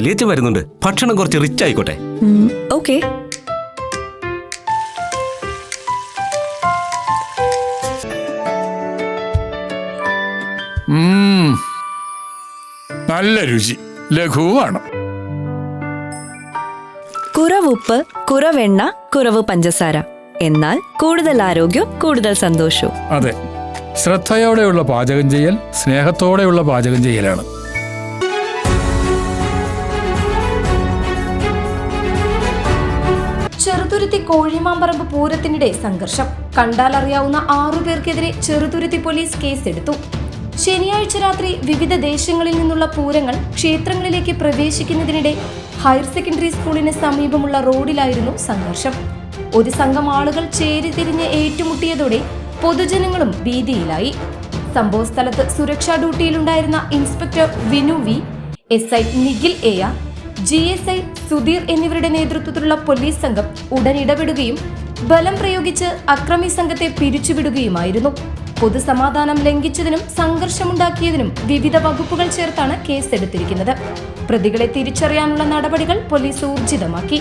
വലിയച്ഛൻ വരുന്നുണ്ട്. ഭക്ഷണം കുറച്ച് റിച്ച് ആയിക്കോട്ടെ. ഓക്കെ. നല്ല രുചി, ലഘുവാണ്. കുറവുപ്പ്, കുറവെണ്ണ, കുറവ് പഞ്ചസാര. എന്നാൽ കൂടുതൽ ആരോഗ്യം, കൂടുതൽ സന്തോഷവും. അതെ, ശ്രദ്ധയോടെയുള്ള പാചകം ചെയ്യൽ സ്നേഹത്തോടെയുള്ള പാചകം ചെയ്യലാണ്. ചെറുതുരുത്തി കോഴിമാമ്പറമ്പ് പൂരത്തിനിടെ സംഘർഷം. കണ്ടാലറിയാവുന്ന 6 പേർക്കെതിരെ ചെറുതുരുത്തി പോലീസ് കേസെടുത്തു. ശനിയാഴ്ച രാത്രി വിവിധ ദേശങ്ങളിൽ നിന്നുള്ള പൂരങ്ങൾ ക്ഷേത്രങ്ങളിലേക്ക് പ്രവേശിക്കുന്നതിനിടെ ഹയർ സെക്കൻഡറി സ്കൂളിന് സമീപമുള്ള റോഡിലായിരുന്നു സംഘർഷം. ഒരു സംഘം ആളുകൾ ചേരിതിരിഞ്ഞ് ഏറ്റുമുട്ടിയതോടെ പൊതുജനങ്ങളും ഭീതിയിലായി. സംഭവസ്ഥലത്ത് സുരക്ഷാ ഡ്യൂട്ടിയിലുണ്ടായിരുന്ന inspector Vinu V, SI Nikhil AR, GSI Sudheer എന്നിവരുടെ നേതൃത്വത്തിലുള്ള പോലീസ് സംഘം ഉടൻ ഇടപെടുകയും ബലം പ്രയോഗിച്ച് അക്രമി സംഘത്തെ പിരിച്ചുവിടുകയുമായിരുന്നു. പൊതുസമാധാനം ലംഘിച്ചതിനും സംഘർഷമുണ്ടാക്കിയതിനും വിവിധ വകുപ്പുകൾ ചേർത്താണ് കേസെടുത്തിരിക്കുന്നത്. പ്രതികളെ തിരിച്ചറിയാനുള്ള നടപടികൾ പോലീസ് ഊർജിതമാക്കി.